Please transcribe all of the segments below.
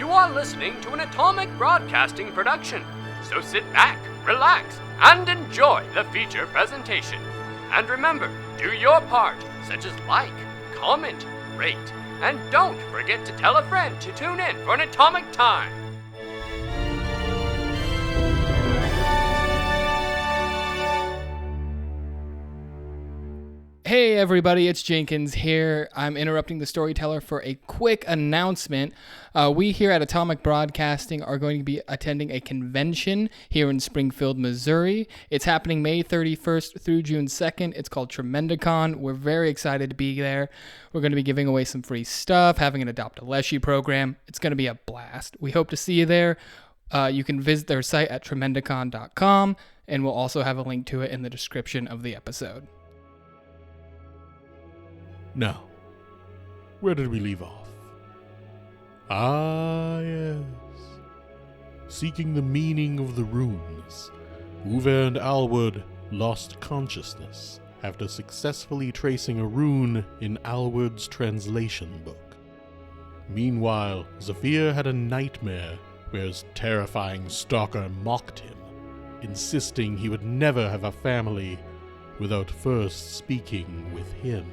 You are listening to an Atomic Broadcasting production, so sit back, relax, and enjoy the feature presentation. And remember, do your part, such as like, comment, rate, and don't forget to tell a friend to tune in for an Atomic Time. Hey everybody, it's Jenkins here. I'm interrupting the storyteller for a quick announcement. We here at Atomic Broadcasting are going to be attending a convention here in Springfield, Missouri. It's happening May 31st through June 2nd. It's called Tremendicon. We're very excited to be there. We're going to be giving away some free stuff, having an Adopt a Leshy program. It's going to be a blast. We hope to see you there. You can visit their site at tremendicon.com, and we'll also have a link to it in the description of the episode. Now, where did we leave off? Ah, yes. Seeking the meaning of the runes, Uwe and Alwood lost consciousness after successfully tracing a rune in Alwood's translation book. Meanwhile, Zephear had a nightmare where his terrifying stalker mocked him, insisting he would never have a family without first speaking with him.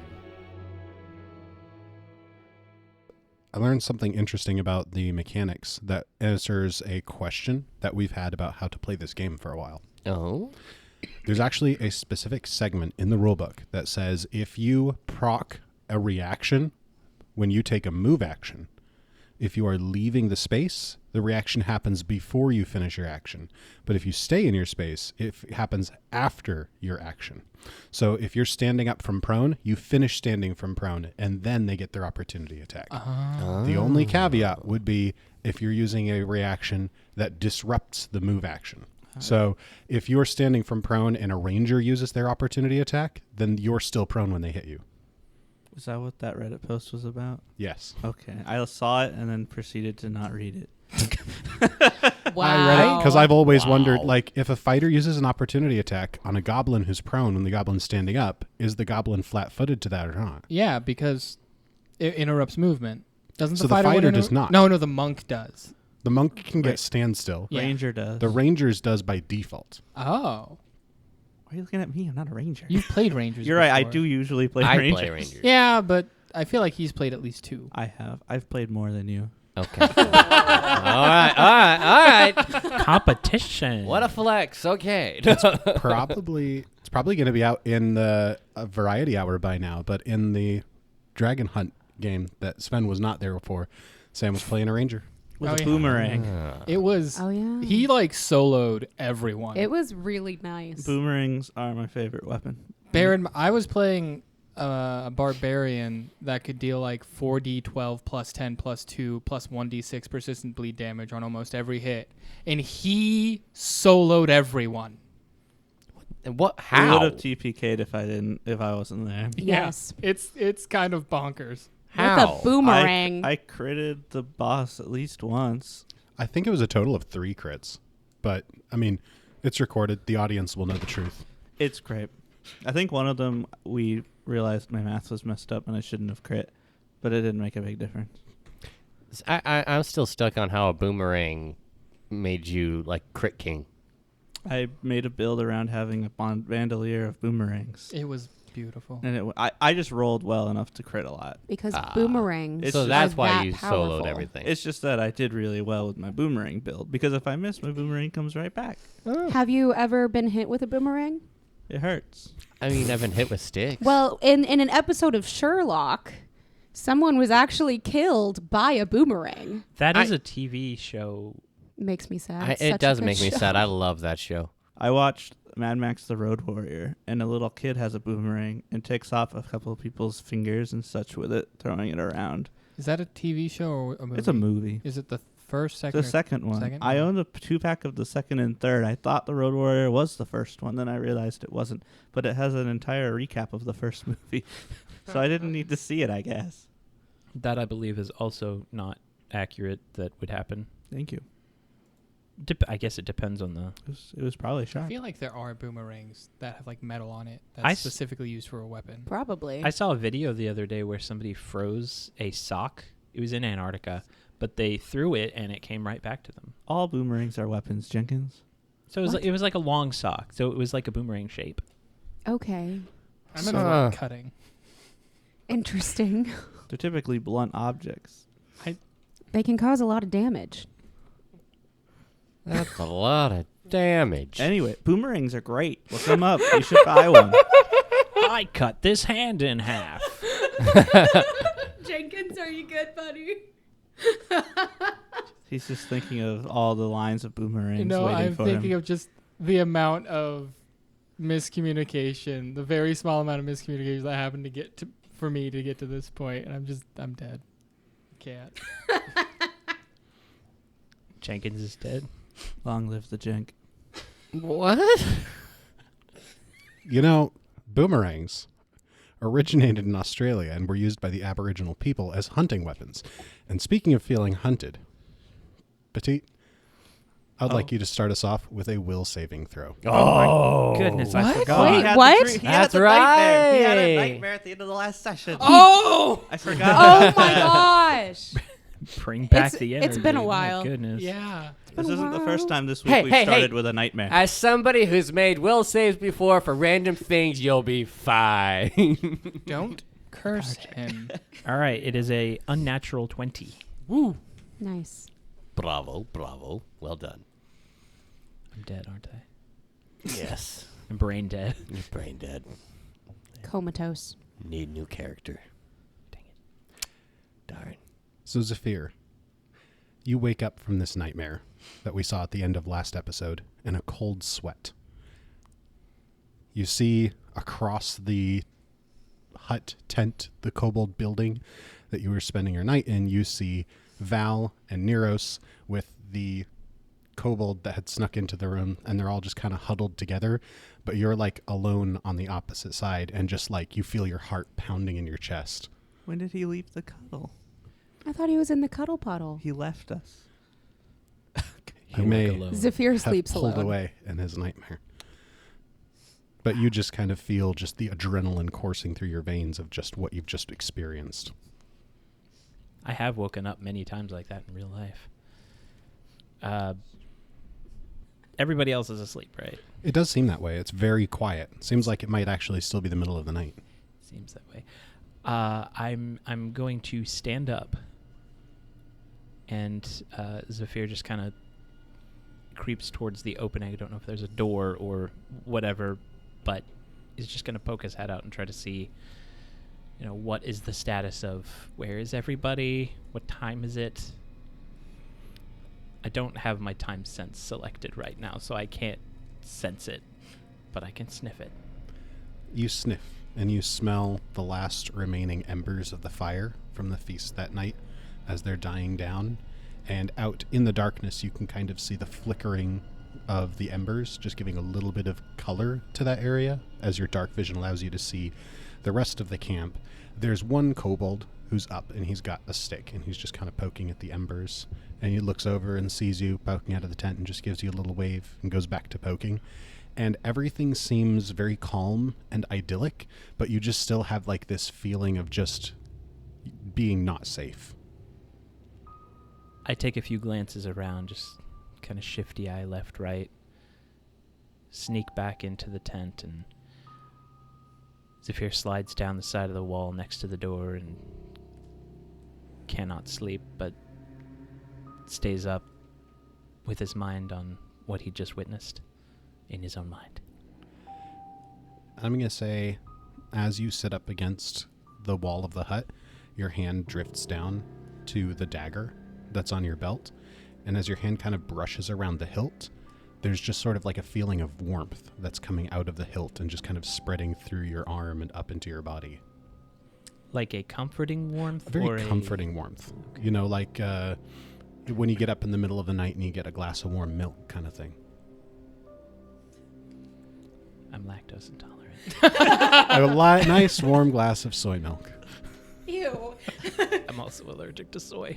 I learned something interesting about the mechanics that answers a question that we've had about how to play this game for a while. Oh? There's actually a specific segment in the rulebook that says if you proc a reaction when you take a move action, if you are leaving the space, the reaction happens before you finish your action. But if you stay in your space, it happens after your action. So if you're standing up from prone, you finish standing from prone, and then they get their opportunity attack. The only caveat would be if you're using a reaction that disrupts the move action. So if you're standing from prone and a ranger uses their opportunity attack, then you're still prone when they hit you. Is that what that Reddit post was about? Yes. Okay. I saw it and then proceeded to not read it. Wow. Because I've always wondered, like, if a fighter uses an opportunity attack on a goblin who's prone when the goblin's standing up, is the goblin flat-footed to that or not? Yeah, because it interrupts movement. Doesn't So the fighter does not. No, the monk does. The monk can get standstill. Yeah. Ranger does. The rangers does by default. Oh. Why are you looking at me? I'm not a ranger. You've played Rangers You're right. I before. do usually play I Rangers. play Rangers. Yeah, but I feel like he's played at least 2. I have. I've played more than you. Okay. all right. Competition. What a flex. Okay. It's probably going to be out in the Variety Hour by now, but in the Dragon Hunt game that Sven was not there for, Sam was playing a ranger. With Oh, a yeah. boomerang. It was... Oh, yeah. He, soloed everyone. It was really nice. Boomerangs are my favorite weapon. I was playing a barbarian that could deal 4d12 plus 10 plus 2 plus 1d6 persistent bleed damage on almost every hit. And he soloed everyone. What? We How? would have TPK'd if I wasn't there. Yes. Yeah, it's kind of bonkers. How? With a boomerang. I critted the boss at least once. I think it was a total of 3 crits, but, I mean, it's recorded. The audience will know the truth. It's great. I think one of them we realized my math was messed up and I shouldn't have crit, but it didn't make a big difference. I'm still stuck on how a boomerang made you crit king. I made a build around having a bandolier of boomerangs. It was beautiful. And I just rolled well enough to crit a lot. Because boomerangs So are that's why that you powerful. soloed everything. It's just that I did really well with my boomerang build, because if I miss, my boomerang comes right back. Have you ever been hit with a boomerang? It hurts. I mean, I've been hit with sticks. Well, in an episode of Sherlock, someone was actually killed by a boomerang. That is a TV show. Makes me sad. It's it such a does good make me show. sad. I love that show. I watched Mad Max the Road Warrior, and a little kid has a boomerang and takes off a couple of people's fingers and such with it, throwing it around. Is that a TV show or a movie? It's a movie. Is it the first, second? The second one. second? I owned a 2-pack of the second and third. I thought the Road Warrior was the first one, then I realized it wasn't. But it has an entire recap of the first movie, so I didn't need to see it, I guess. That I believe is also not accurate. That would happen. Thank you. I guess it depends on the. It was probably I sharp. feel like there are boomerangs that have metal on it I that's s- specifically used for a weapon. Probably. I saw a video the other day where somebody froze a sock. It was in Antarctica, but they threw it and it came right back to them. All boomerangs are weapons, Jenkins. So What? it was like a long sock. So it was like a boomerang shape. Okay. I meant the word cutting. Interesting. They're typically blunt objects. They can cause a lot of damage. That's a lot of damage. Anyway, boomerangs are great. Look them up. You should buy one. I cut this hand in half. Jenkins, are you good, buddy? He's just thinking of all the lines of boomerangs No, waiting I'm for thinking him. of just the amount of miscommunication, the very small amount of miscommunication that happened to get to for me to get to this point, and I'm dead. Can't. Jenkins is dead. Long live the Jenk. What? You know, boomerangs originated in Australia and were used by the Aboriginal people as hunting weapons. And speaking of feeling hunted, Petite, I'd like you to start us off with a will saving throw. Oh, Goodness, I What? forgot. Wait, He had what? the he That's had the nightmare. He had a right. nightmare at the end of the last session. Oh! I forgot. Oh my gosh. Bring back It's- the energy. it's been a My while. goodness. Yeah. This isn't the first time this week Hey, we've hey, started hey. with a nightmare. As somebody who's made will saves before for random things, you'll be fine. Don't curse him. All right, it is a unnatural 20. Woo. Nice. Bravo, bravo. Well done. I'm dead, aren't I? Yes. I'm brain dead. You're brain dead. Comatose. Need new character. Dang it. Darn. So, Zephyr, you wake up from this nightmare that we saw at the end of last episode in a cold sweat. You see across the hut, tent, the kobold building that you were spending your night in, you see Val and Neros with the kobold that had snuck into the room, and they're all just kind of huddled together, but you're like alone on the opposite side, and just like you feel your heart pounding in your chest. When did he leave the cuddle? I thought he was in the cuddle puddle. He left us. He may alone. Zephyr have sleeps pulled alone. away in his nightmare. But you just kind of feel just the adrenaline coursing through your veins of just what you've just experienced. I have woken up many times like that in real life. Everybody else is asleep, right? It does seem that way. It's very quiet. Seems like it might actually still be the middle of the night. Seems that way. I'm going to stand up, and Zephyr just kind of creeps towards the opening. I don't know if there's a door or whatever, but he's just going to poke his head out and try to see, what is the status of where is everybody? What time is it? I don't have my time sense selected right now, so I can't sense it, but I can sniff it. You sniff and you smell the last remaining embers of the fire from the feast that night as they're dying down. And out in the darkness, you can kind of see the flickering of the embers, just giving a little bit of color to that area as your dark vision allows you to see the rest of the camp. There's one kobold who's up, and he's got a stick, and he's just kind of poking at the embers. And he looks over and sees you poking out of the tent and just gives you a little wave and goes back to poking. And everything seems very calm and idyllic, but you just still have like this feeling of just being not safe. I take a few glances around, just kind of shifty eye left, right, sneak back into the tent, and Zephyr slides down the side of the wall next to the door and cannot sleep, but stays up with his mind on what he just witnessed in his own mind. I'm going to say, as you sit up against the wall of the hut, your hand drifts down to the dagger that's on your belt. And as your hand kind of brushes around the hilt, there's just sort of like a feeling of warmth that's coming out of the hilt and just kind of spreading through your arm and up into your body. Like a comforting warmth? A very or comforting warmth. You know, like when you get up in the middle of the night and you get a glass of warm milk kind of thing. I'm lactose intolerant. A nice warm glass of soy milk. Ew. I'm also allergic to soy.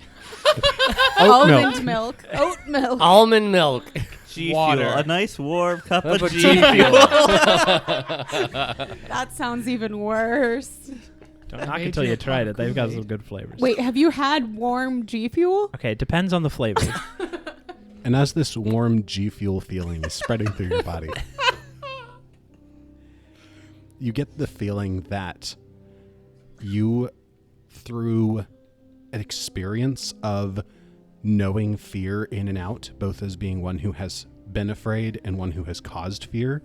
Oat milk. Almond milk. Oat milk. Almond milk. G Water. Fuel. A nice warm cup How of about G G Fuel. That sounds even worse. Don't knock made it till you you tried it. They've got Kool-Aid. some good flavors. Wait, have you had warm G Fuel? Okay, it depends on the flavor. And as this warm G Fuel feeling is spreading through your body, you get the feeling that you, through an experience of knowing fear in and out, both as being one who has been afraid and one who has caused fear,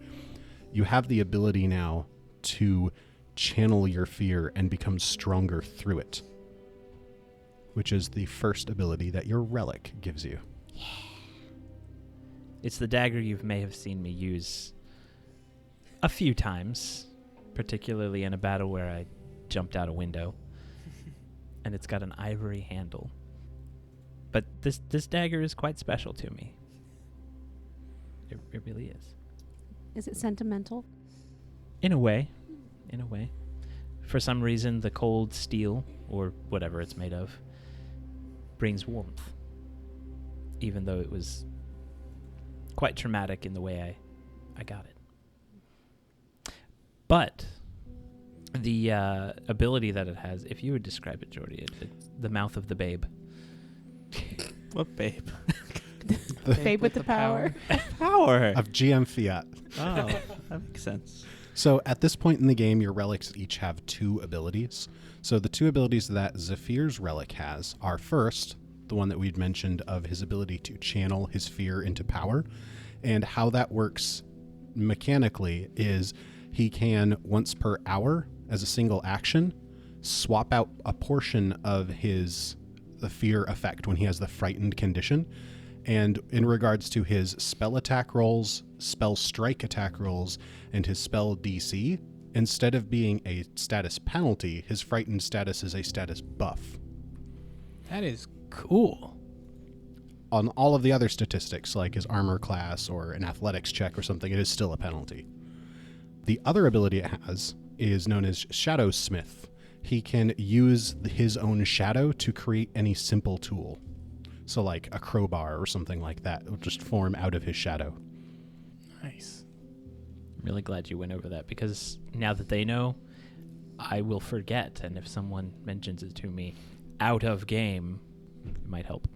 you have the ability now to channel your fear and become stronger through it, which is the first ability that your relic gives you. It's the dagger you may have seen me use a few times, particularly in a battle where I jumped out a window. And it's got an ivory handle. But this dagger is quite special to me. It really is. Is it sentimental? In a way. For some reason, the cold steel, or whatever it's made of, brings warmth. Even though it was quite traumatic in the way I got it. But the ability that it has, if you would describe it, Jordy, it's the mouth of the babe. What babe? Babe with the power. Power. Of GM Fiat. Oh, that makes sense. So at this point in the game, your relics each have 2 abilities. So the 2 abilities that Zephyr's relic has are, first, the one that we'd mentioned of his ability to channel his fear into power. And how that works mechanically is he can, once per hour, as a single action, swap out a portion of the fear effect when he has the frightened condition. And in regards to his spell attack rolls, spell strike attack rolls, and his spell DC, instead of being a status penalty, his frightened status is a status buff. That is cool. On all of the other statistics, like his armor class or an athletics check or something, it is still a penalty. The other ability it has is known as Shadow Smith. He can use his own shadow to create any simple tool. So like a crowbar or something like that. It will just form out of his shadow. Nice. I'm really glad you went over that, because now that they know, I will forget. And if someone mentions it to me out of game, it might help.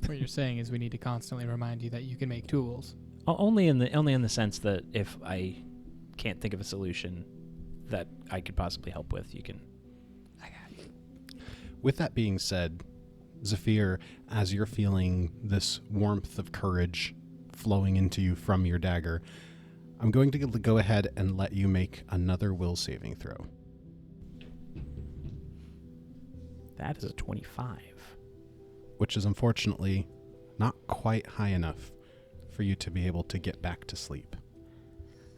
What you're saying is we need to constantly remind you that you can make tools. Only in the sense that if I can't think of a solution that I could possibly help with, you can. I got you. With that being said, Zephyr, as you're feeling this warmth of courage flowing into you from your dagger, I'm going to go ahead and let you make another will saving throw. That is a 25. Which is unfortunately not quite high enough for you to be able to get back to sleep,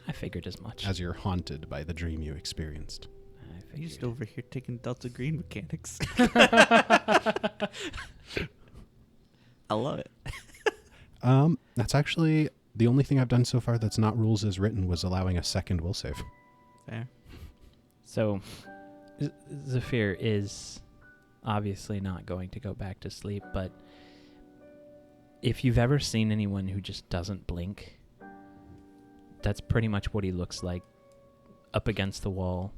I figured as much. as you're haunted by the dream you experienced. I You're figured. just over here taking Delta Green mechanics. I love it. That's actually the only thing I've done so far that's not rules as written was allowing a second will save. Fair. So, Zephyr is obviously not going to go back to sleep, but if you've ever seen anyone who just doesn't blink, that's pretty much what he looks like up against the wall.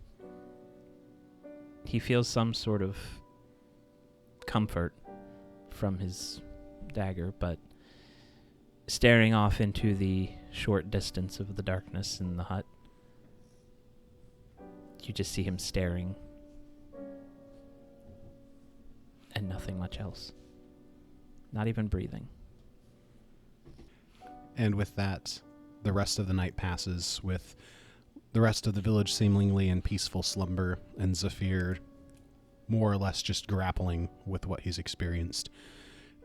He feels some sort of comfort from his dagger, but staring off into the short distance of the darkness in the hut, you just see him staring and nothing much else. Not even breathing. And with that, the rest of the night passes with the rest of the village seemingly in peaceful slumber, and Zephyr more or less just grappling with what he's experienced,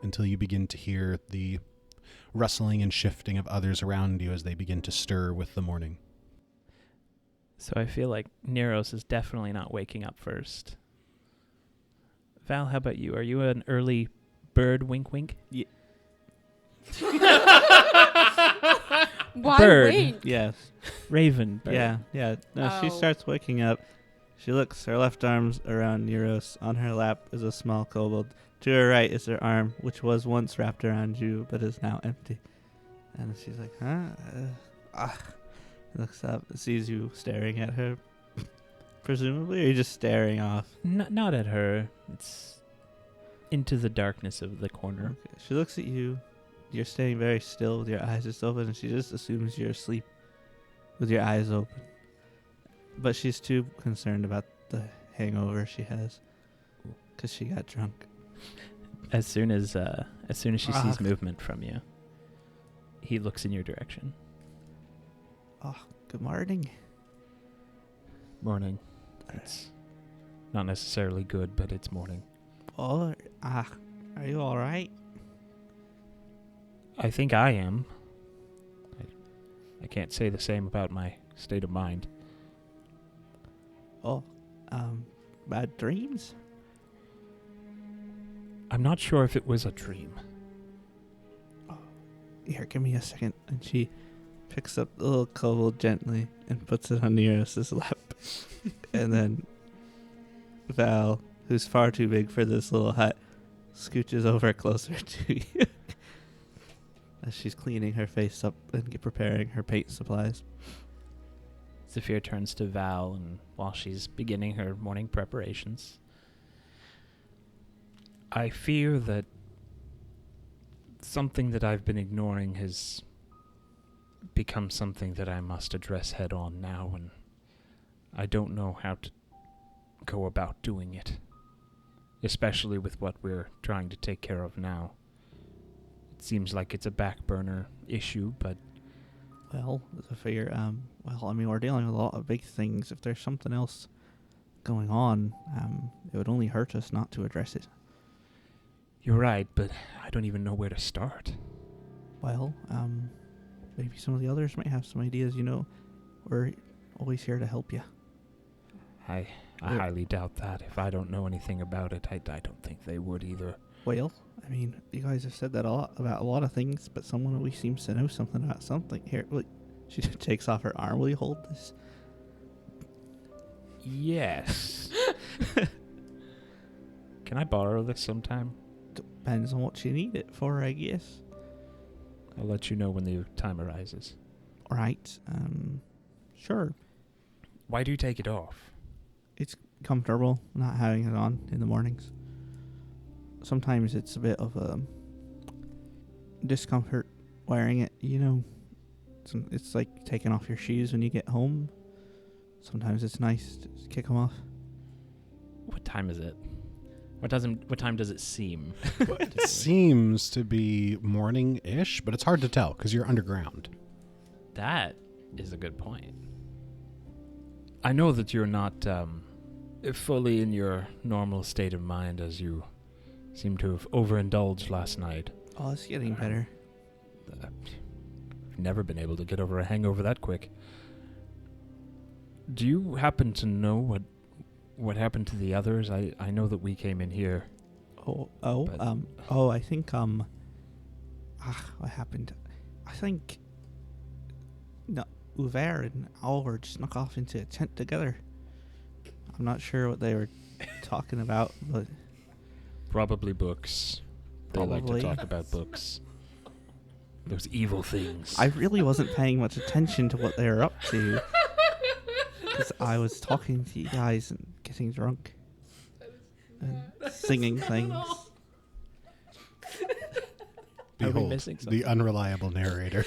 until you begin to hear the rustling and shifting of others around you as they begin to stir with the morning. So I feel like Neros is definitely not waking up first. Val, how about you? Are you an early bird, wink wink? Why Bird. wink? Yes. Raven. Bird. Yeah. No, she Oh. starts waking up. She looks, her left arm's around Neros. On her lap is a small kobold. To her right is her arm, which was once wrapped around you, but is now empty. And she's like, huh? Looks up, sees you staring at her. presumably, or are you just staring off? Not at her. It's into the darkness of the corner. Okay. She looks at you. You're staying very still with your eyes just open, and she just assumes you're asleep with your eyes open. But she's too concerned about the hangover she has because she got drunk. As soon as she sees movement from you, he looks in your direction. Oh, good morning. Morning. It's not necessarily good, but it's morning. Oh, are you all right? I think I am. I can't say the same about my state of mind. Oh, bad dreams? I'm not sure if it was a dream. Here, give me a second. And she picks up the little kobold gently and puts it on Neros' lap. And then Val, who's far too big for this little hut, scooches over closer to you as she's cleaning her face up and preparing her paint supplies. Zephyr turns to Val, and while she's beginning her morning preparations, I fear that something that I've been ignoring has become something that I must address head on now, and I don't know how to go about doing it, especially with what we're trying to take care of now. It seems like it's a back burner issue, but Well, Zephyr, we're dealing with a lot of big things. If there's something else going on, it would only hurt us not to address it. you're right, but I don't even know where to start. Well, maybe some of the others might have some ideas. We're always here to help you. I highly doubt that. If I don't know anything about it, I don't think they would either. Well, you guys have said that a lot about a lot of things, but someone always seems to know something about something. Here, look, she takes off her arm. Will you hold this? Yes. Can I borrow this sometime? Depends on what you need it for, I guess. I'll let you know when the time arises. All right. Sure. Why do you take it off? It's comfortable not having it on in the mornings. Sometimes it's a bit of a discomfort wearing it, It's like taking off your shoes when you get home. Sometimes it's nice to just kick them off. What time is it? What time does it seem? It seems to be morning-ish, but it's hard to tell because you're underground. That is a good point. I know that you're not fully in your normal state of mind, as you seem to have overindulged last night. Oh, it's getting better. I've never been able to get over a hangover that quick. Do you happen to know what happened to the others? I know that we came in here. I think what happened? I think Uver and Albert snuck off into a tent together. I'm not sure what they were talking about, but Probably books. They like to Probably. talk about books. Those evil things. I really wasn't paying much attention to what they were up to because I was talking to you guys and getting drunk and singing things. Behold, missing the something? unreliable narrator.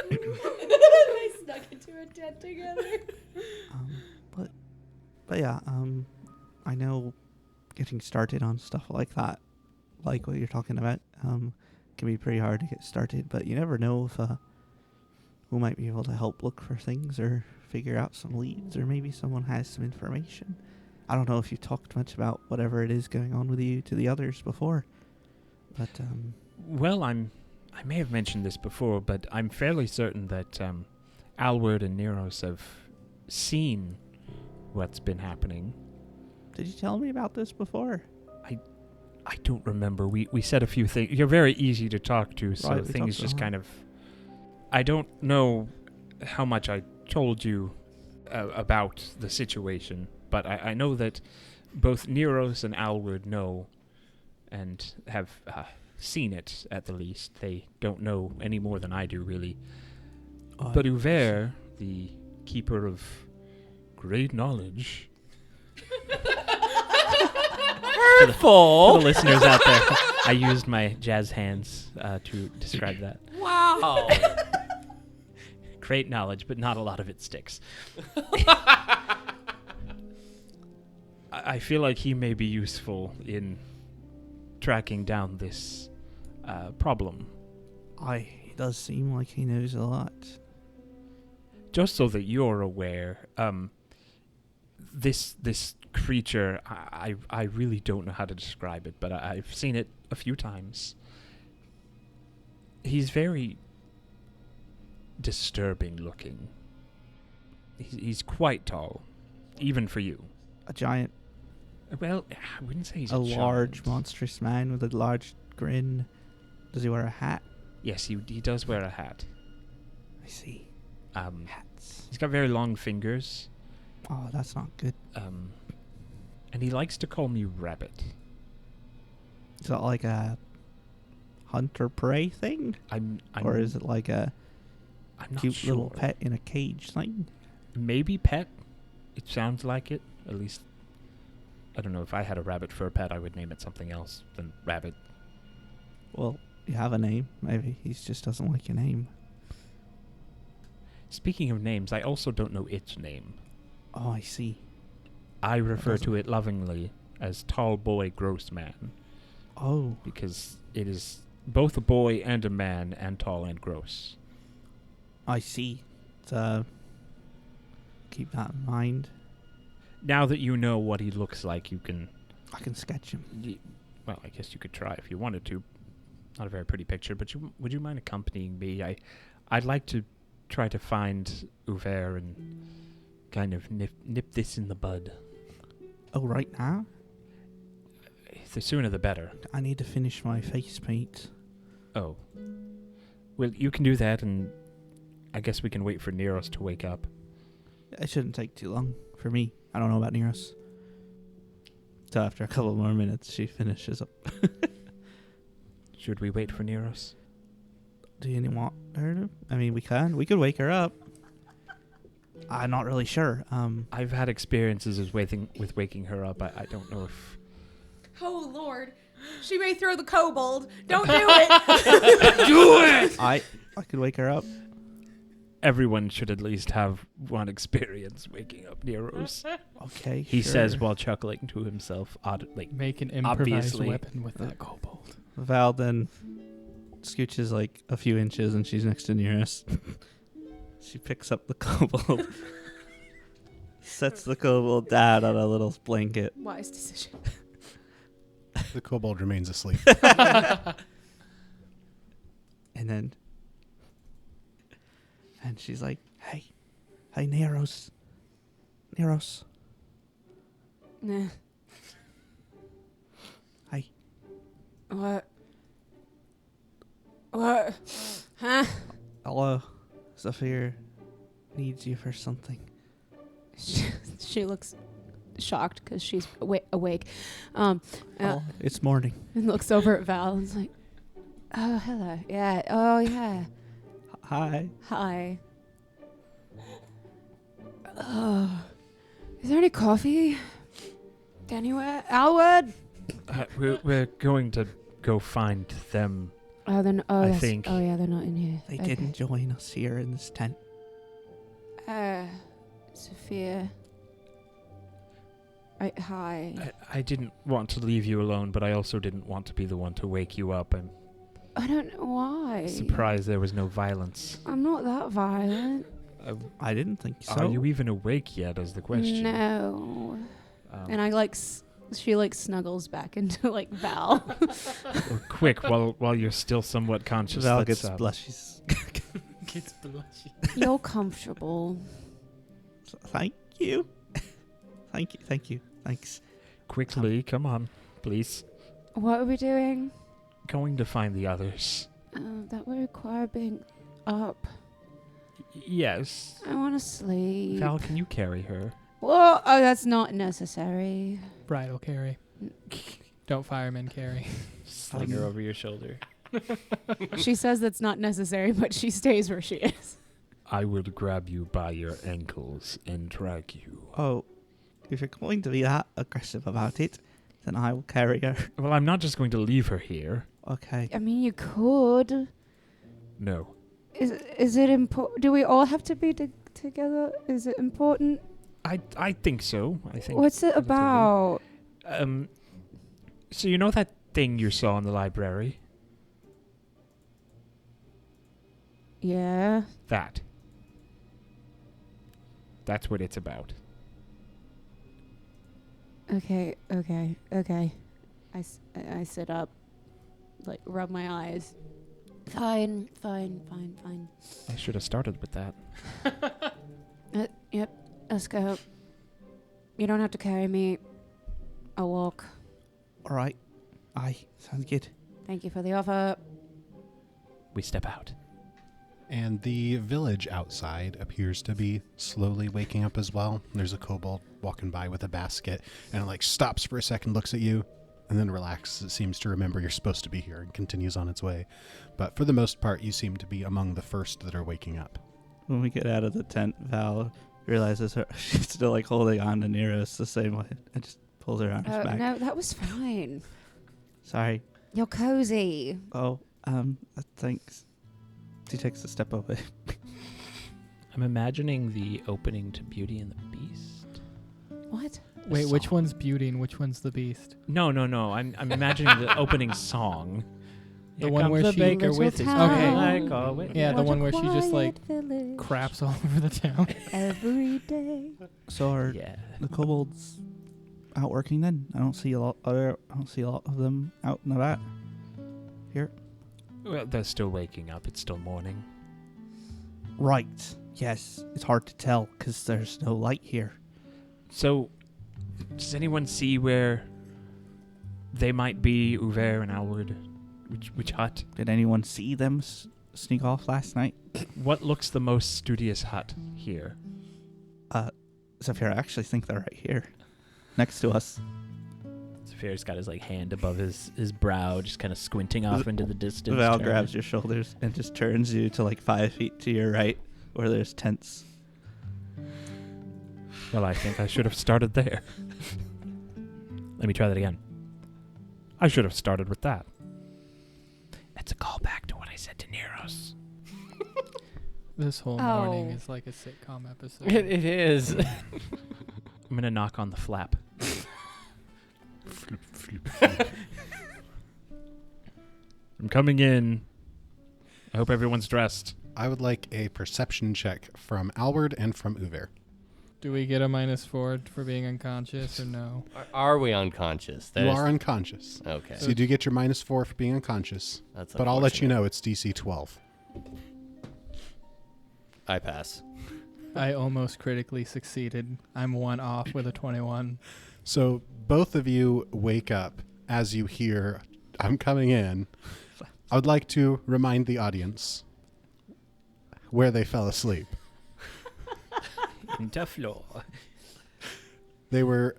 They snuck into a tent together. But yeah, I know getting started on stuff like that, like what you're talking about, can be pretty hard to get started. But you never know if who might be able to help look for things or figure out some leads, or maybe someone has some information. I don't know if you talked much about whatever it is going on with you to the others before, but Well, I may have mentioned this before, but I'm fairly certain that Alward and Neros have seen what's been happening. did you tell me about this before? I don't remember. We said a few things. You're very easy to talk to, so Right, we things talked just a lot. kind of... I don't know how much I told you about the situation, but I know that both Neros and Alward know and have seen it, at the least. They don't know any more than I do, really. But Uver the keeper of great knowledge. For the listeners out there, I used my jazz hands to describe that. Wow. Great knowledge, but not a lot of it sticks. I feel like he may be useful in tracking down this problem. He does seem like he knows a lot. Just so that you're aware, this creature, I really don't know how to describe it, but I've seen it a few times. He's very disturbing looking. He's quite tall, even for you. A giant, Well, I wouldn't say he's a large, giant. monstrous man with a large grin. Does he wear a hat? Yes, he does wear a hat. I see. Hats. He's got very long fingers. Oh, that's not good. And he likes to call me Rabbit. Is that like a hunter prey thing? Or is it like a I'm not cute sure. little pet in a cage thing? Maybe pet. It sounds like it. At least, I don't know. If I had a rabbit for a pet, I would name it something else than Rabbit. Well, you have a name. Maybe he just doesn't like your name. Speaking of names, I also don't know its name. Oh, I see. I refer doesn't- to it lovingly as Tall Boy Gross Man, Oh, because it is both a boy and a man, and tall and gross. I see. Keep that in mind. Now that you know what he looks like, you can... I can sketch him. Well, I guess you could try if you wanted to. Not a very pretty picture, but would you mind accompanying me? I'd like to try to find Uver and kind of nip this in the bud. Oh, right now? The sooner the better. I need to finish my face paint. Oh. Well, you can do that, and I guess we can wait for Neros to wake up. It shouldn't take too long for me. I don't know about Neros. So after a couple more minutes, she finishes up. Should we wait for Neros? Do you want her to? I mean, we can. We could wake her up. I'm not really sure. I've had experiences with waking her up. I don't know if... Oh, Lord. She may throw the kobold. Don't do it. Do it! I could wake her up. Everyone should at least have one experience waking up Neros. Okay. He sure. says while chuckling to himself, Make an improvised Obviously. weapon with that kobold. Val then scooches like a few inches and she's next to Neros. She picks up the kobold, sets the kobold down on a little blanket. Wise decision. The kobold remains asleep. And she's like, hey, Neros. Nah. Hey. What? Huh? Hello. Zephear needs you for something. She looks shocked because she's awake. It's morning. And looks over at Val and is like, oh, hello. Yeah. Oh, yeah. Hi. Hi. Is there any coffee? Anywhere? Alwood? we're going to go find them. Oh, then. Oh, I that's- think- Oh, yeah, they're not in here. They Okay. didn't join us here in this tent. Sophia. Hi. I didn't want to leave you alone, but I also didn't want to be the one to wake you up. I'm I don't know why. surprised there was no violence. I'm not that violent. I didn't think so. Are you even awake yet, is the question. No. Um, And I she snuggles back into Val. well, quick, while you're still somewhat conscious. Val let's, gets blushes. Gets blushy. You're comfortable. Thank you. Thank you. Thanks. Quickly, come on, please. What are we doing? Going to find the others. That would require being up. Yes. I want to sleep. Val, can you carry her? Well, oh, that's not necessary. Bridal carry. Don't firemen carry. Sling her over your shoulder. She says that's not necessary, but she stays where she is. I will grab you by your ankles and drag you. Oh, if you're going to be that aggressive about it, then I will carry her. Well, I'm not just going to leave her here. Okay. I mean, you could. No. Is it important? Do we all have to be together? Is it important? I think so. I think. What's it relatively. about? So you know that thing you saw in the library? Yeah. That's what it's about. Okay. I sit up, like, rub my eyes. Fine. I should have started with that. Yep, let's go. You don't have to carry me. I'll walk. All right. Aye, sounds good. Thank you for the offer. We step out. And the village outside appears to be slowly waking up as well. There's a kobold walking by with a basket, and it like stops for a second, looks at you, and then relaxes. It seems to remember you're supposed to be here and continues on its way. But for the most part, you seem to be among the first that are waking up. When we get out of the tent, Val realizes she's still like holding on to Neros the same way and just pulls her arms back. No, that was fine. Sorry. You're cozy. Oh, thanks. She takes a step away. I'm imagining the opening to Beauty and the Beast. What? Wait, which one's Beauty and which one's the Beast? No. I'm imagining the opening song. The Here one comes where the she- baker with his Okay. like always. Yeah, the What a one where she just like quiet village craps all over the town. every day. So are Yeah. the kobolds out working then? I don't see a lot of them out and about here. Well, they're still waking up. It's still morning. Right. Yes. It's hard to tell because there's no light here. So, does anyone see where they might be, Uver and Alward? Which hut? Did anyone see them sneak off last night? What looks the most studious hut here? Zephyr, I actually think they're right here, next to us. Zephyr's got his like hand above his brow, just kind of squinting off into the distance. Val trying grabs to- your shoulders and just turns you to like 5 feet to your right, where there's tents. Well, I think I should have started there. Let me try that again. I should have started with that. That's a callback to what I said to Neros. This whole Oh. morning is like a sitcom episode. It is. I'm gonna knock on the flap. I'm coming in. I hope everyone's dressed. I would like a perception check from Alward and from Uver. Do we get a -4 for being unconscious or no? Are we unconscious? You are unconscious. Okay. So you do get your -4 for being unconscious. That's But I'll let you unfortunate. know it's DC 12. I pass. I almost critically succeeded. I'm 1 off with a 21. So both of you wake up as you hear, I'm coming in. I would like to remind the audience where they fell asleep. Into floor. They were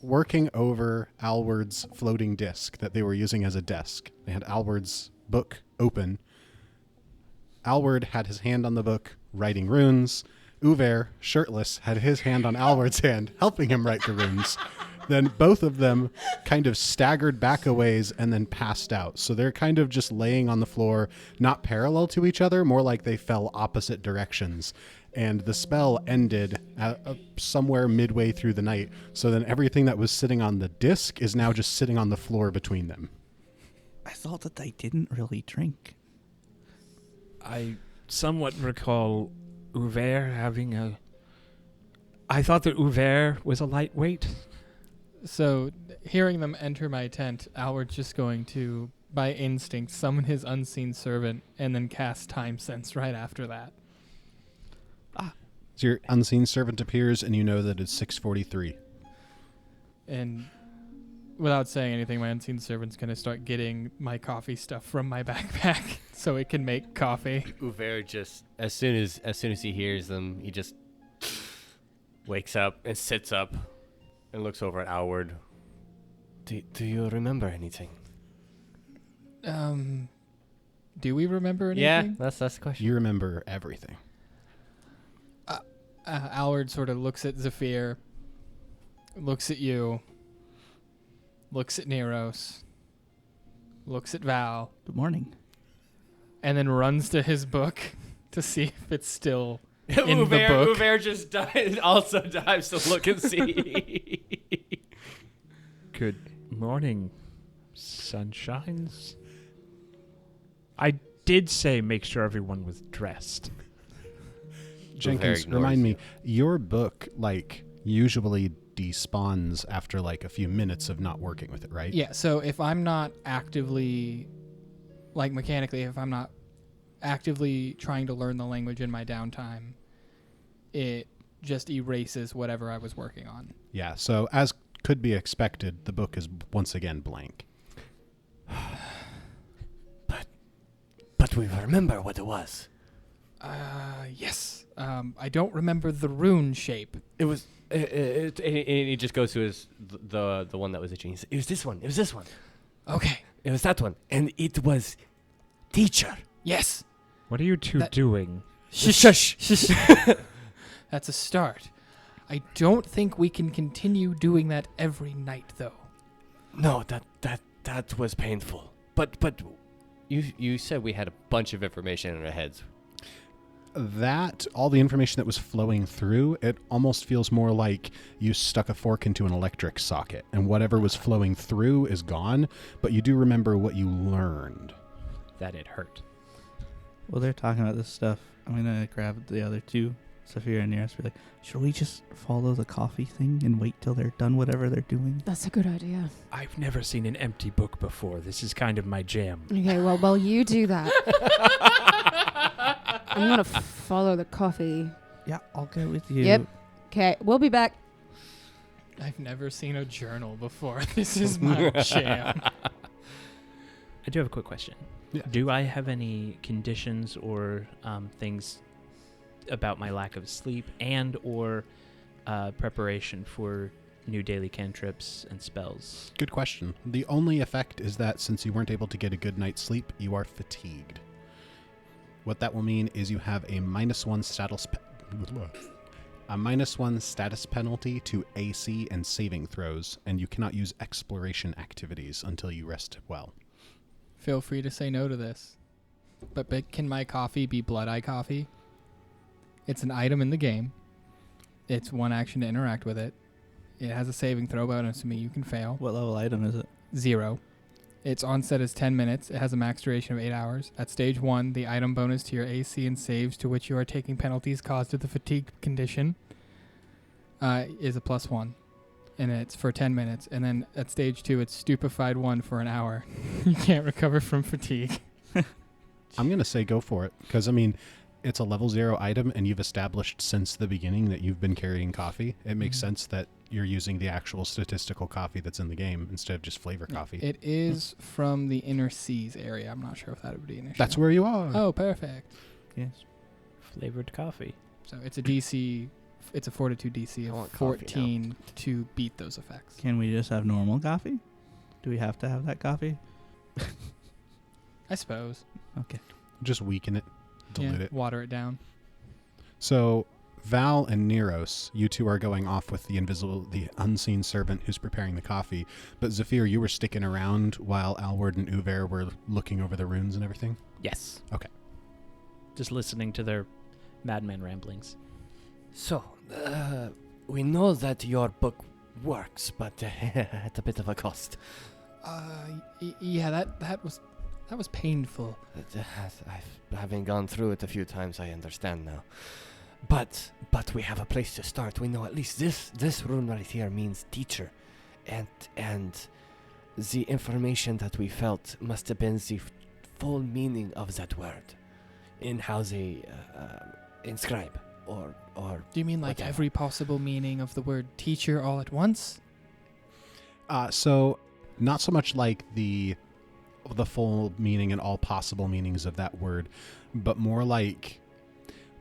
working over Alward's floating disc that they were using as a desk. They had Alward's book open. Alward had his hand on the book, writing runes. Uver, shirtless, had his hand on Alward's hand, helping him write the runes. Then both of them kind of staggered back a ways and then passed out. So they're kind of just laying on the floor, not parallel to each other, more like they fell opposite directions. And the spell ended somewhere midway through the night. So then everything that was sitting on the disc is now just sitting on the floor between them. I thought that they didn't really drink. I somewhat recall Uver having a... I thought that Uver was a lightweight. So, hearing them enter my tent, Alward's just going to, by instinct, summon his unseen servant and then cast Time Sense right after that. So your unseen servant appears and you know that it's 6:43. And without saying anything, my unseen servant's going to start getting my coffee stuff from my backpack so it can make coffee. Uver just as soon as he hears them, he just wakes up and sits up and looks over at Alward. Do you remember anything? Do we remember anything? Yeah, that's the question. You remember everything. Alward sort of looks at Zephyr, looks at you, looks at Neros, looks at Val, Good morning. and then runs to his book to see if it's still in the book. Uber just also dives to look and see. Good morning, sunshines. I did say make sure everyone was dressed. Jenkins, ignores remind me, you. your book, like, usually despawns after, like, a few minutes of not working with it, right? Yeah, so if I'm not actively, like mechanically, if I'm not actively trying to learn the language in my downtime, it just erases whatever I was working on. Yeah, so as could be expected, the book is once again blank. But we remember what it was. Yes. I don't remember the rune shape. It was. And he just goes to his the one that was itching. He said, it was this one. It was this one. Okay. It was that one. And it was teacher. Yes. What are you two That- doing? Shush. Shush. That's a start. I don't think we can continue doing that every night, though. No, that was painful. But you said we had a bunch of information in our heads. That, all the information that was flowing through, it almost feels more like you stuck a fork into an electric socket, and whatever was flowing through is gone, but you do remember what you learned. That it hurt. While they're talking about this stuff, I'm gonna grab the other two, Zephyr and Neros, be like, should we just follow the coffee thing and wait till they're done whatever they're doing? That's a good idea. I've never seen an empty book before. This is kind of my jam. Okay, well, while you do that, I'm gonna follow the coffee. Yeah, I'll go with you. Yep. Okay, we'll be back. I've never seen a journal before. This is my jam. I do have a quick question. Yeah. Do I have any conditions or things about my lack of sleep and or preparation for new daily cantrips and spells? Good question. The only effect is that since you weren't able to get a good night's sleep, you are fatigued. What that will mean is you have a -1 status penalty to AC and saving throws, and you cannot use exploration activities until you rest well. Feel free to say no to this. But can my coffee be Blood Eye coffee? It's an item in the game. It's one action to interact with it. It has a saving throw bonus to me. You can fail. What level item is it? 0. Its onset is 10 minutes. It has a max duration of 8 hours. At stage 1, the item bonus to your AC and saves to which you are taking penalties caused to the fatigue condition is a +1. And it's for 10 minutes. And then at stage 2, it's stupefied 1 for an hour. You can't recover from fatigue. I'm going to say go for it, because, I mean, it's a level 0 item, and you've established since the beginning that you've been carrying coffee. It makes sense that you're using the actual statistical coffee that's in the game instead of just flavor coffee. It is from the Inner Seas area. I'm not sure if that would be an issue. That's where you are. Oh, perfect. Yes. Flavored coffee. So it's a DC. It's a Fortitude DC I of want coffee 14 to beat those effects. Can we just have normal coffee? Do we have to have that coffee? I suppose. Okay. Just weaken it, dilute it. Water it down. So Val and Neros, you two are going off with the unseen servant who's preparing the coffee. But Zephyr, you were sticking around while Alward and Uver were looking over the runes and everything? Yes. Okay. Just listening to their madman ramblings. So, we know that your book works, but at a bit of a cost. Yeah, that was painful. Having gone through it a few times, I understand now. But we have a place to start. We know at least this rune right here means teacher, and the information that we felt must have been the full meaning of that word, in how they inscribe or. Do you mean like whatever. every possible meaning of the word teacher all at once? So not so much like the full meaning and all possible meanings of that word, but more like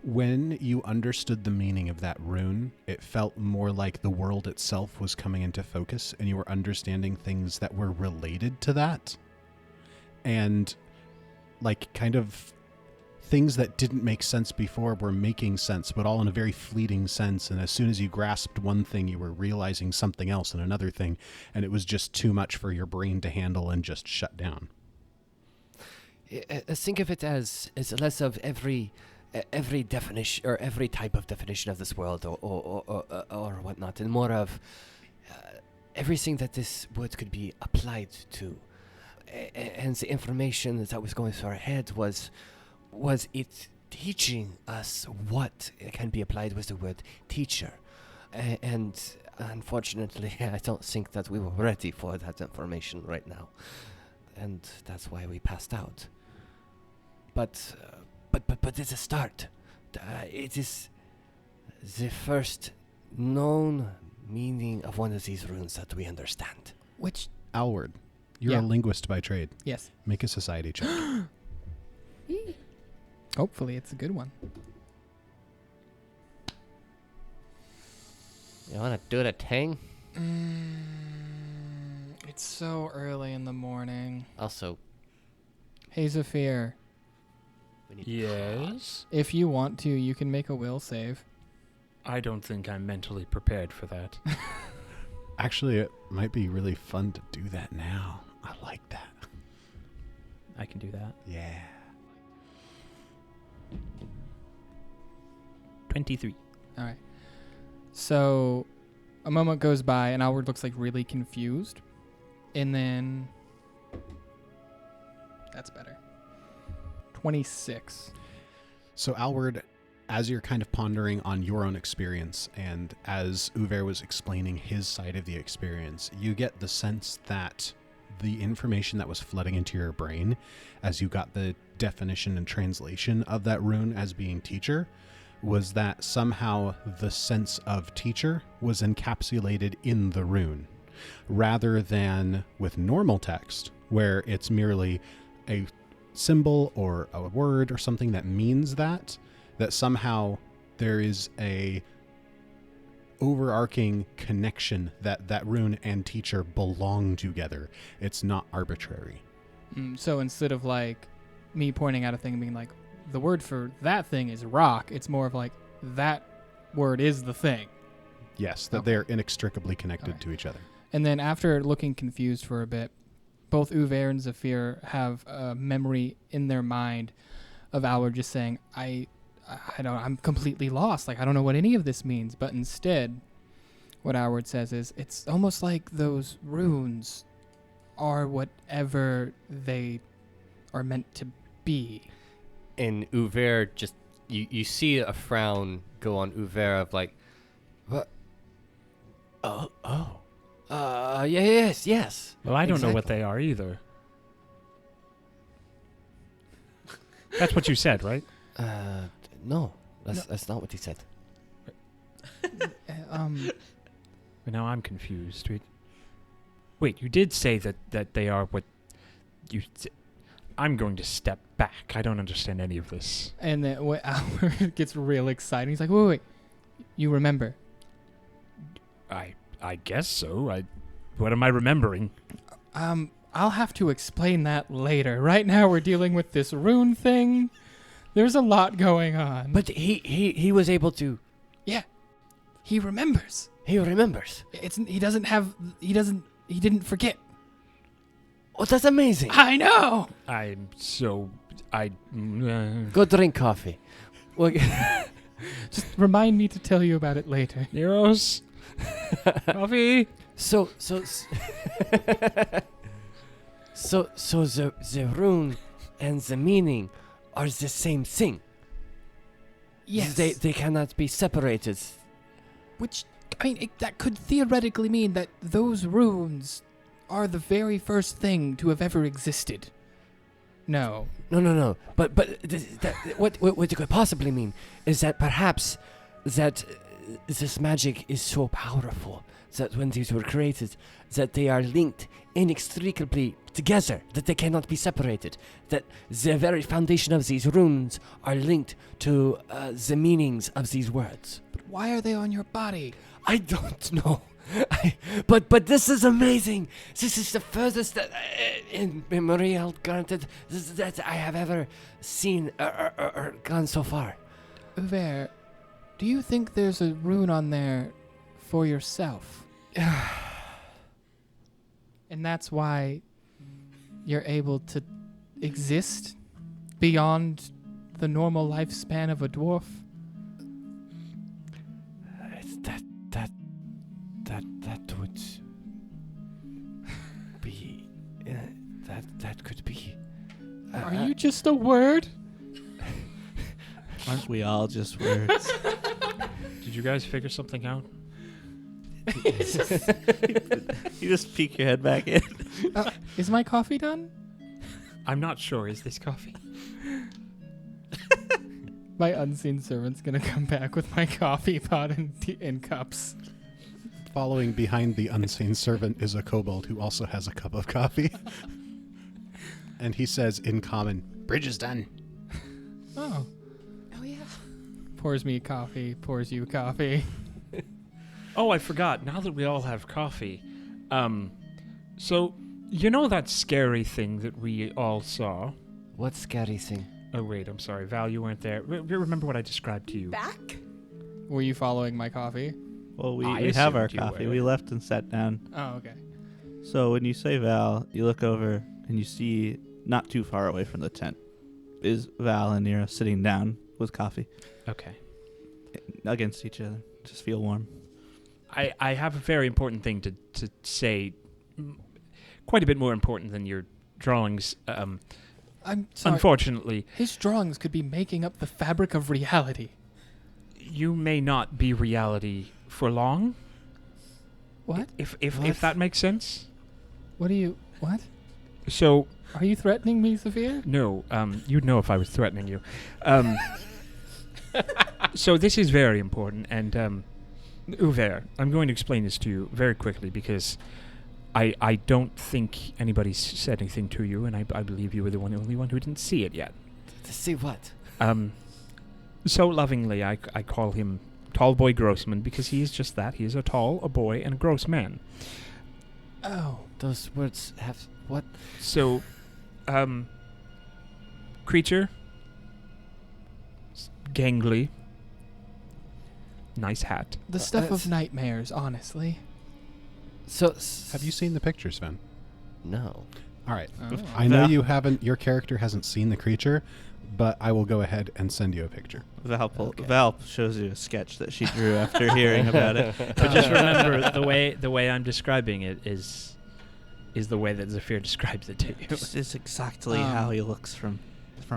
when you understood the meaning of that rune, it felt more like the world itself was coming into focus and you were understanding things that were related to that. And like kind of things that didn't make sense before were making sense, but all in a very fleeting sense. And as soon as you grasped one thing, you were realizing something else and another thing, and it was just too much for your brain to handle and just shut down. Think of it as less of every definition or every type of definition of this world or whatnot, and more of everything that this word could be applied to. And the information that was going through our head was it teaching us what can be applied with the word teacher. And unfortunately, I don't think that we were ready for that information right now. And that's why we passed out. But it's a start. It is the first known meaning of one of these runes that we understand. Which? Alward, you're Yeah. a linguist by trade. Yes. Make a society check. Hopefully it's a good one. You want to do the thing? It's so early in the morning. Also, Hey, Zephear, we need Yes? if you want to, you can make a will save. I don't think I'm mentally prepared for that. Actually, it might be really fun to do that now. I like that. I can do that. Yeah. 23. All right. So a moment goes by, and Alward looks like really confused. And then that's better. 26. So, Alward, as you're kind of pondering on your own experience, and as Uver was explaining his side of the experience, you get the sense that the information that was flooding into your brain as you got the definition and translation of that rune as being teacher was that somehow the sense of teacher was encapsulated in the rune, rather than with normal text, where it's merely a symbol or a word or something that means that somehow there is a overarching connection that rune and teacher belong together. It's not arbitrary. So instead of like me pointing out a thing and being like, the word for that thing is rock, it's more of like, that word is the thing. Yes, that Okay. they're inextricably connected Okay. to each other. And then after looking confused for a bit, both Uver and Zephear have a memory in their mind of Alward just saying, I'm completely lost. Like, I don't know what any of this means. But instead, what Alward says is, it's almost like those runes are whatever they are meant to be. And Uver just, you see a frown go on Uver of like, what? Yes. Well, I don't know what Exactly. they are either. That's what you said, right? No, that's not what he said. But now I'm confused. Wait, you did say that they are what you... I'm going to step back. I don't understand any of this. And then what Alward gets real excited. He's like, wait. You remember? I guess so. What am I remembering? I'll have to explain that later. Right now we're dealing with this rune thing. There's a lot going on. But he was able to. yeah, he remembers. He remembers. He didn't forget. Oh, that's amazing. I know. Go drink coffee. Well, Just remind me to tell you about it later. Neros? Coffee? so the rune and the meaning are the same thing. Yes. They cannot be separated. Which, I mean, that could theoretically mean that those runes are the very first thing to have ever existed. No. No. But what it could possibly mean is that perhaps that this magic is so powerful that when these were created, that they are linked inextricably together, that they cannot be separated, that the very foundation of these runes are linked to the meanings of these words. But why are they on your body? I don't know. But this is amazing. This is the furthest that, in memorial granted that I have ever seen or gone so far. Uver, do you think there's a rune on there for yourself? And that's why you're able to exist beyond the normal lifespan of a dwarf? That would be. That could be. Are you just a word? Aren't we all just words? Did you guys figure something out? You just peek your head back in. Is my coffee done? I'm not sure. Is this coffee? My unseen servant's gonna come back with my coffee pot and cups. Following behind the unseen servant is a kobold who also has a cup of coffee. And he says in common, "Bridge is done." Oh. Oh, yeah. Pours me coffee, pours you coffee. Oh, I forgot. Now that we all have coffee, so you know that scary thing that we all saw? What scary thing? Oh wait, I'm sorry, Val, you weren't there. Remember what I described to you? Back? Were you following my coffee? Well, we I have our assumed you coffee. were. We left and sat down. Oh, okay. So when you say Val, you look over and you see, not too far away from the tent, is Val and Nira sitting down with coffee Okay. against each other. Just feel warm. I have a very important thing to say, quite a bit more important than your drawings. I'm sorry. Unfortunately, His drawings could be making up the fabric of reality. you may not be reality for long. What? If that makes sense. What? So Are you threatening me, Zephear? no, you'd know if I was threatening you. So this is very important, and Uver, I'm going to explain this to you very quickly because I don't think anybody's said anything to you, and I believe you were the only one who didn't see it yet. To see what? So lovingly, I call him Tall Boy Grossman because he is just that. He is a boy, and a gross man. Oh. Those words have what? So, creature, gangly, nice hat. The stuff that's- of nightmares, honestly. So Have you seen the picture, Sven? No. All right. Oh. I know you haven't. Your character hasn't seen the creature, but I will go ahead and send you a picture. Val shows you a sketch that she drew after hearing about it. But just remember, the way I'm describing it is the way that Zephyr describes it to you. This is exactly how he looks from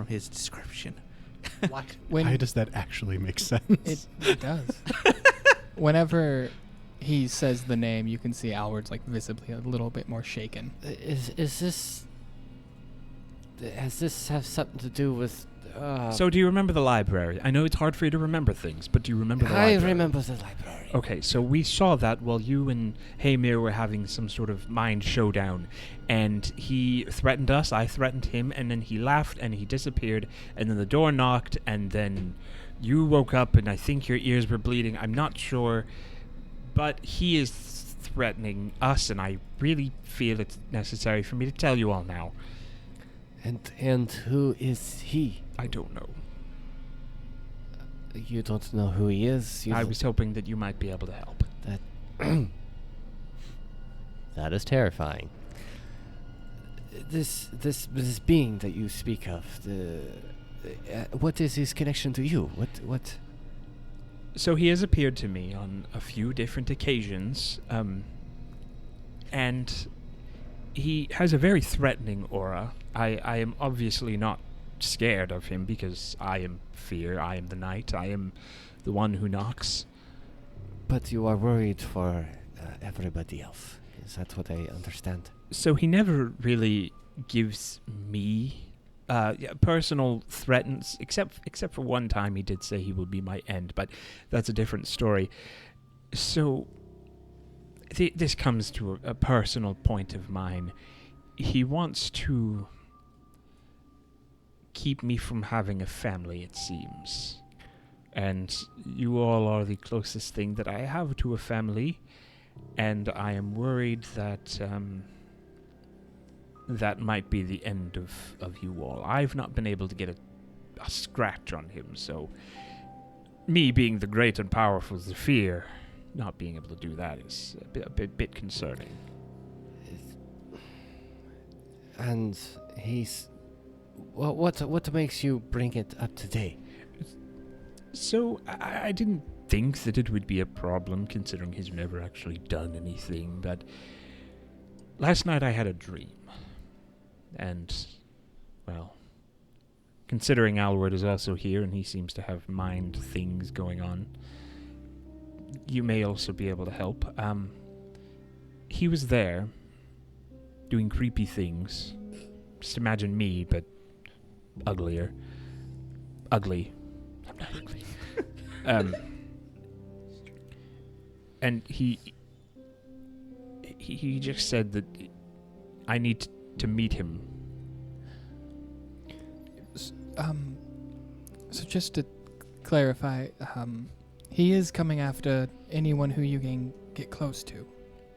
his description. Why does that actually make sense? It does. Whenever he says the name, you can see Alward's like visibly a little bit more shaken. Is this? Has this have something to do with? So do you remember the library? I know it's hard for you to remember things, but do you remember the I library? remember the library. Okay, so we saw that while you and Hamir were having some sort of mind showdown, and he threatened us, I threatened him, and then he laughed and he disappeared, and then the door knocked, and then you woke up and I think your ears were bleeding, I'm not sure, but he is threatening us, and I really feel it's necessary for me to tell you all now. And who is he? I don't know. You don't know who he is. I was hoping that you might be able to help. That is terrifying. This being that you speak of, what is his connection to you? What? So he has appeared to me on a few different occasions, and he has a very threatening aura. I am obviously not scared of him because I am fear. I am the knight. I am the one who knocks. But you are worried for everybody else. Is that what I understand? So he never really gives me personal threats, except for one time he did say he will be my end, but that's a different story. So this comes to a personal point of mine. He wants to keep me from having a family, it seems. And you all are the closest thing that I have to a family. and I am worried that that might be the end of you all. I've not been able to get a scratch on him, so me being the great and powerful Zephear, not being able to do that is a bit concerning. And he's... Well, what makes you bring it up today? So, I didn't think that it would be a problem, considering he's never actually done anything, but last night I had a dream. And, well, considering Alward is also here and he seems to have mind things going on, you may also be able to help. He was there, doing creepy things. Just imagine me, but uglier. Ugly. I'm not ugly. And he just said that I need to meet him. So just to clarify, he is coming after anyone who you can get close to.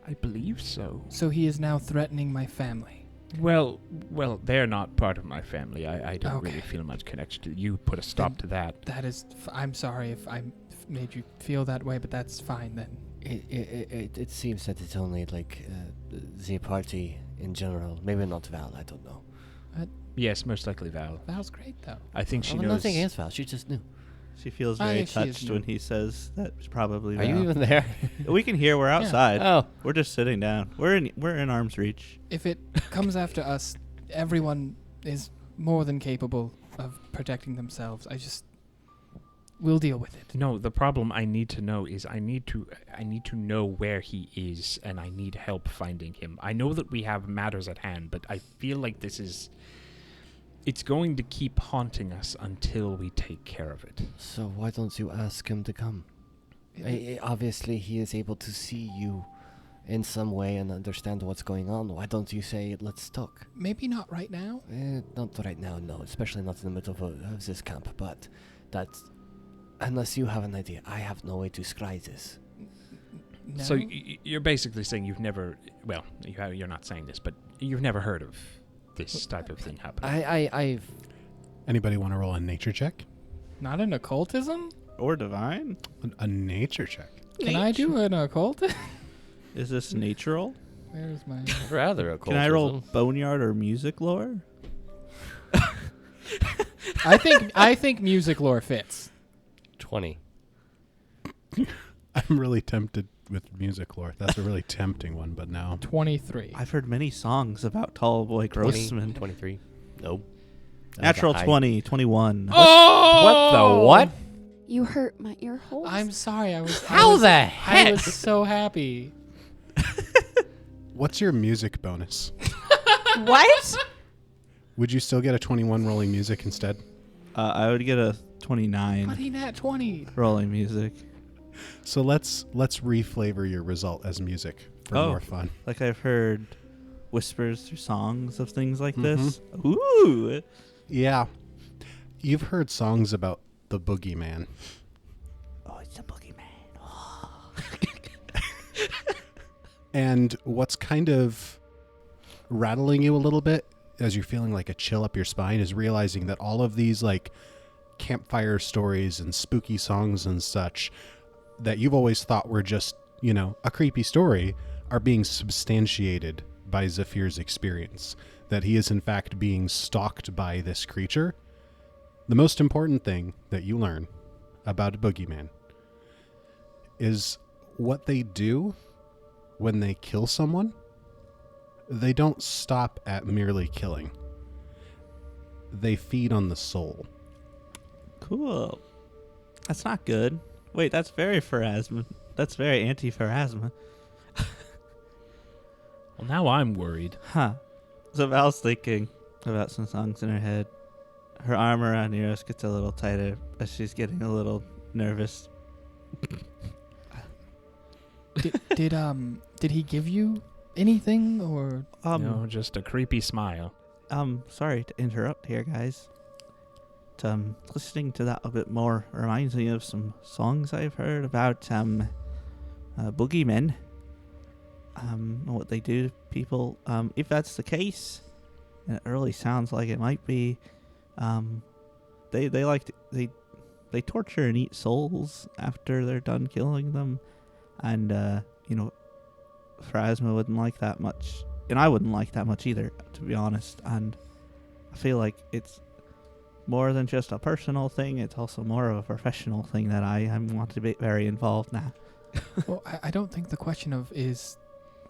I believe so. So he is now threatening my family. Well, they're not part of my family. I don't Okay. really feel much connection to you. Put a stop to that. That is... I'm sorry if I made you feel that way, but that's fine then. It seems that it's only like the party in general. Maybe not Val, I don't know. Yes, most likely Val. Val's great, though. I think she knows. Nothing against Val, she just knew. She feels Ah, very yeah, she is touched when new. he says that's probably Are Val. you even there? We can hear. We're outside. Oh. We're just sitting down. We're in arm's reach. If it comes after us, everyone is more than capable of protecting themselves. We'll deal with it. No, the problem I need to know is I need to know where he is, and I need help finding him. I know that we have matters at hand, but I feel like it's going to keep haunting us until we take care of it. So why don't you ask him to come? Obviously, he is able to see you in some way and understand what's going on. Why don't you say, let's talk? Maybe not right now. Not right now, no. Especially not in the middle of this camp. But that's... Unless you have an idea. I have no way to scry this. No? So you're basically saying you've never... Well, you're not saying this, but you've never heard of this type of thing happening. I've... Anybody want to roll a nature check? Not an occultism? Or divine? A nature check. Can I do an occult? Is this natural? Where's my... Rather a Can I roll boneyard or music lore? I think music lore fits. 20. I'm really tempted with music lore. That's a really tempting one, but no. 23. I've heard many songs about Tall Boy Grossman. 23. Nope. Natural 20, 21. Oh! What the what? You hurt my ear holes. I'm sorry. I was heck? I was so happy. What's your music bonus? What? Would you still get a 21 rolling music instead? I would get a 29 But he nat 20. rolling music. So let's reflavor your result as music for Oh. more fun. Like I've heard whispers through songs of things like this. Ooh. Yeah. You've heard songs about the boogeyman. Oh, it's a boogeyman. And what's kind of rattling you a little bit as you're feeling like a chill up your spine is realizing that all of these like campfire stories and spooky songs and such that you've always thought were just, a creepy story are being substantiated by Zephyr's experience. That he is in fact being stalked by this creature. The most important thing that you learn about a boogeyman is what they do when they kill someone. They don't stop at merely killing. They feed on the soul. Cool. That's not good. Wait, that's very Pharasma. That's very anti-Pharasma. Well, now I'm worried. Huh. So Val's thinking about some songs in her head. Her arm around Neros gets a little tighter as she's getting a little nervous. Did he give you anything or... No, just a creepy smile. Sorry to interrupt here, guys. But, listening to that a bit more reminds me of some songs I've heard about, boogeymen. what they do to people. If that's the case, and it really sounds like it might be, they torture and eat souls after they're done killing them, and Phrasma wouldn't like that much, and I wouldn't like that much either, to be honest. And I feel like it's more than just a personal thing; it's also more of a professional thing that I want to be very involved now. Well, I don't think the question of is,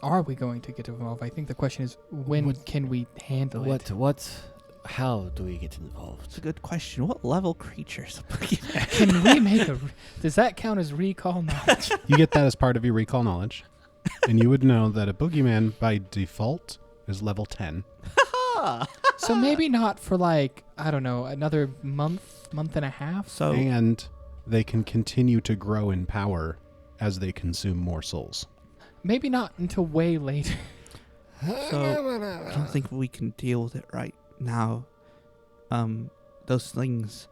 are we going to get involved? I think the question is, when can we handle it? How do we get involved? It's a good question. What level creatures? Can we make a? Does that count as recall knowledge? You get that as part of your recall knowledge. And you would know that a boogeyman by default is level 10. So maybe not for like, I don't know, another month and a half. So And they can continue to grow in power as they consume more souls. Maybe not until way later. So I don't think we can deal with it right now. Those things,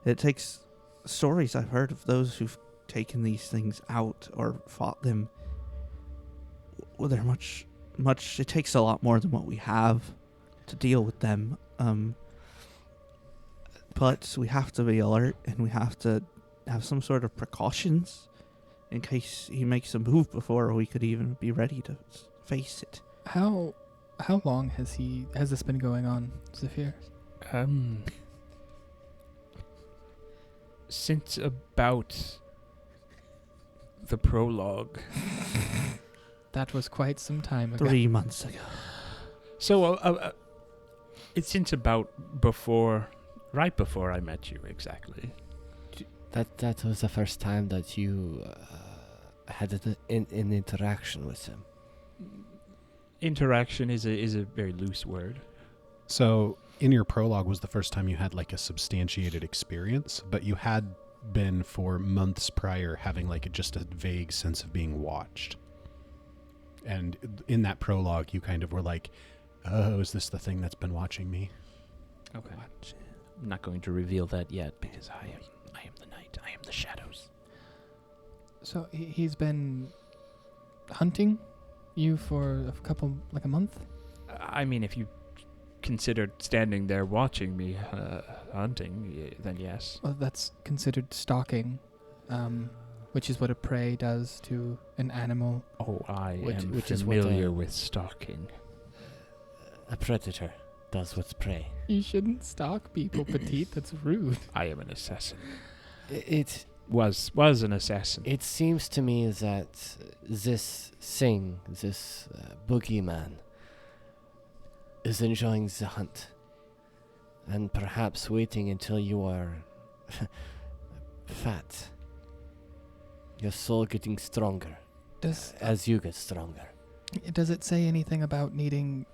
it takes stories I've heard of those who've taken these things out or fought them. Well, they're much. It takes a lot more than what we have to deal with them. But we have to be alert, and we have to have some sort of precautions in case he makes a move before we could even be ready to face it. How long has this been going on, Zephear? Since about the prologue. That was quite some time ago. 3 months ago. So, it's since about right before I met you, exactly. That was the first time that you had an interaction with him. Interaction is a very loose word. So, in your prologue was the first time you had like a substantiated experience, but you had been for months prior having like just a vague sense of being watched. And in that prologue, you kind of were like, oh, is this the thing that's been watching me? Okay. I'm not going to reveal that yet because I am the night. I am the shadows. So he's been hunting you for a month? I mean, if you considered standing there watching me hunting, then yes. Well, that's considered stalking, which is what a prey does to an animal. Oh, I am which is what familiar with stalking. A predator does what's prey. You shouldn't stalk people, Petite. That's rude. I am an assassin. It Was an assassin. It seems to me that this thing, this boogeyman, is enjoying the hunt, and perhaps waiting until you are fat. Your soul getting stronger as you get stronger. Does it say anything about needing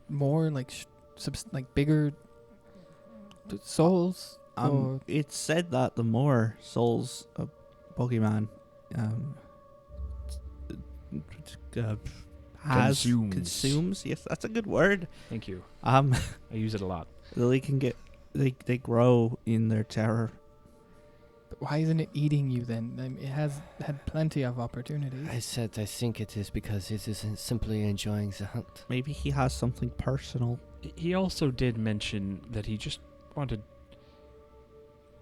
more, like bigger souls? Or It's said that the more souls a Pokemon consumes. Yes, that's a good word. Thank you. I I use it a lot. they can get they grow in their terror. But why isn't it eating you then? I mean, it has had plenty of opportunities. I think it is because it is simply enjoying the hunt. Maybe he has something personal. He also did mention that he just wanted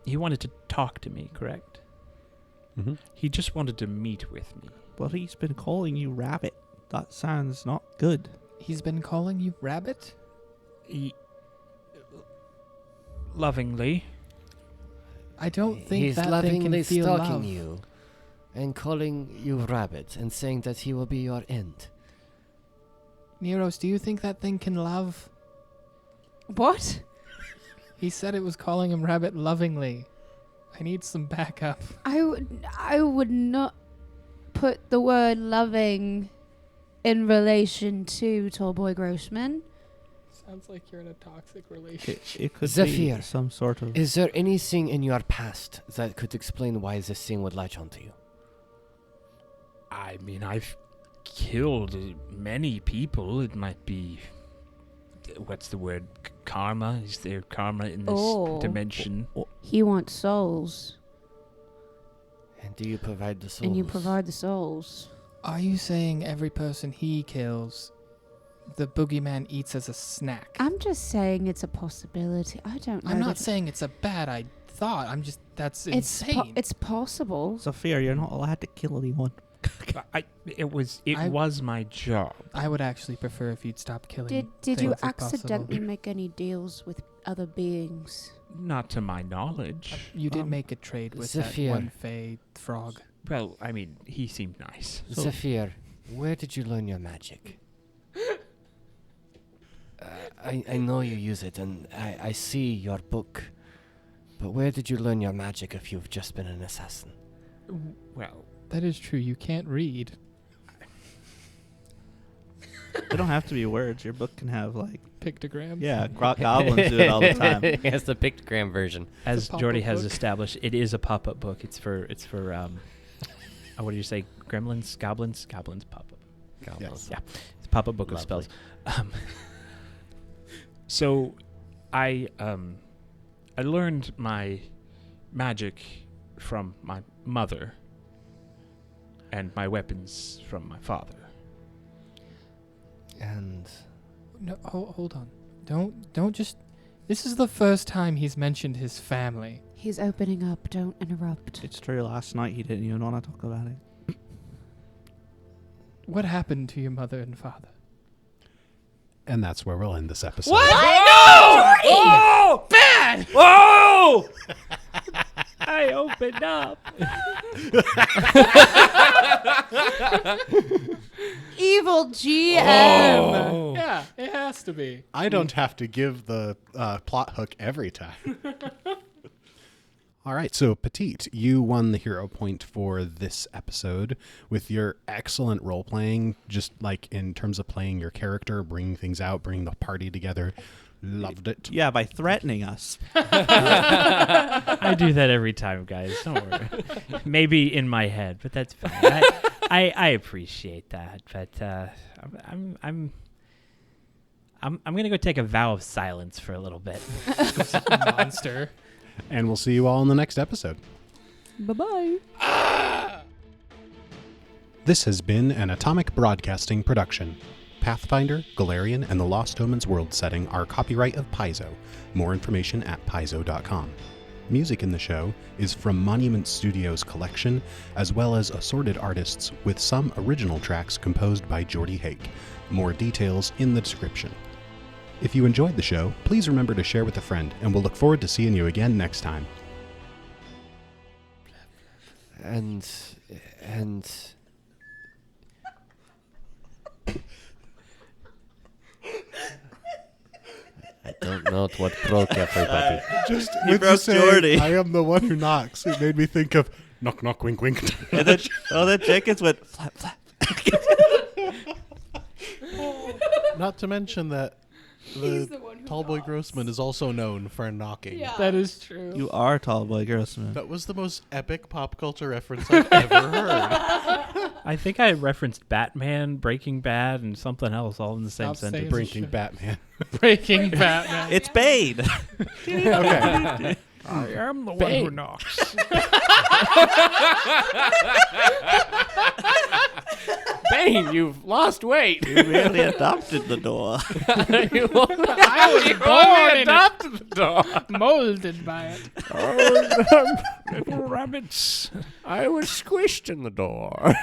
to talk to me, correct? Mm-hmm. He just wanted to meet with me. But he's been calling you Rabbit. That sounds not good. He's been calling you Rabbit? Lovingly. I don't think He's that thing lovingly can feel stalking love. you and calling you Rabbit and saying that he will be your end. Neros, do you think that thing can love? What? He said it was calling him Rabbit lovingly. I need some backup. I would not put the word loving in relation to Tallboy Grossman. Sounds like you're in a toxic relationship. It could Zephear, be some sort of... Is there anything in your past that could explain why this thing would latch onto you? I mean, I've killed many people. It might be... What's the word? Karma? Is there karma in this dimension? He wants souls. And do you provide the souls? And you provide the souls. Are you saying every person he kills, the boogeyman eats as a snack? I'm just saying it's a possibility. I don't know. I'm not that- saying it's a bad thought. I'm just, that's it's insane. it's possible. Zephyr, you're not allowed to kill anyone. It was my job. I would actually prefer if you'd stop killing Did you things if possible. accidentally make any deals with other beings? Not to my knowledge. You did make a trade with Zephyr. that one Fey frog. Well, I mean, he seemed nice. Zephyr, where did you learn your magic? I know you use it, and I see your book. But where did you learn your magic if you've just been an assassin? Well, That is true. You can't read. They don't have to be words. Your book can have like Pictograms. goblins do it all the time. It's the pictogram version. As pop-up Jordy has book. established, it is a pop-up book. It's for what do you say? Gremlins, goblins pop-up. Goblins. Yeah, it's a pop-up book Lovely. of spells. So, I learned my magic from my mother, and my weapons from my father. And No, hold on. Don't just. This is the first time he's mentioned his family. He's opening up. Don't interrupt. It's true. Last night he didn't even want to talk about it. What happened to your mother and father? And that's where we'll end this episode. Oh, bad! Whoa! I opened up. Evil GM. Yeah, it has to be. I don't have to give the plot hook every time. All right, so Petite, you won the hero point for this episode with your excellent role playing, just like in terms of playing your character, bringing things out, bringing the party together. Loved it. Yeah, by threatening us. I do that every time, guys. Don't worry. Maybe in my head, but that's fine. I appreciate that, but I'm gonna go take a vow of silence for a little bit. Monster. And we'll see you all in the next episode. Bye-bye. This has been an Atomic Broadcasting production. Pathfinder, Galarian, and the Lost Omens world setting are copyright of Paizo. More information at paizo.com. Music in the show is from Monument Studios' collection, as well as assorted artists with some original tracks composed by Jordy Hake. More details in the description. If you enjoyed the show, please remember to share with a friend, and we'll look forward to seeing you again next time. And I don't know what broke everybody. Just He broke Jordy. I am the one who knocks. It made me think of knock, knock, wink, wink. And then Jenkins went flap, flap. Not to mention that the Tallboy Grossman is also known for knocking. That is true. You are Tallboy Grossman. That was the most epic pop culture reference I've ever heard. I think I referenced Batman, Breaking Bad, and something else all in the same Stop sentence. saying Breaking Batman. Breaking Batman. It's Bane. Okay. I am the one who knocks. Bane, you've lost weight. You really adopted the door. I was born in adopted the dog. it, molded by it. Little rabbits. I was squished in the door.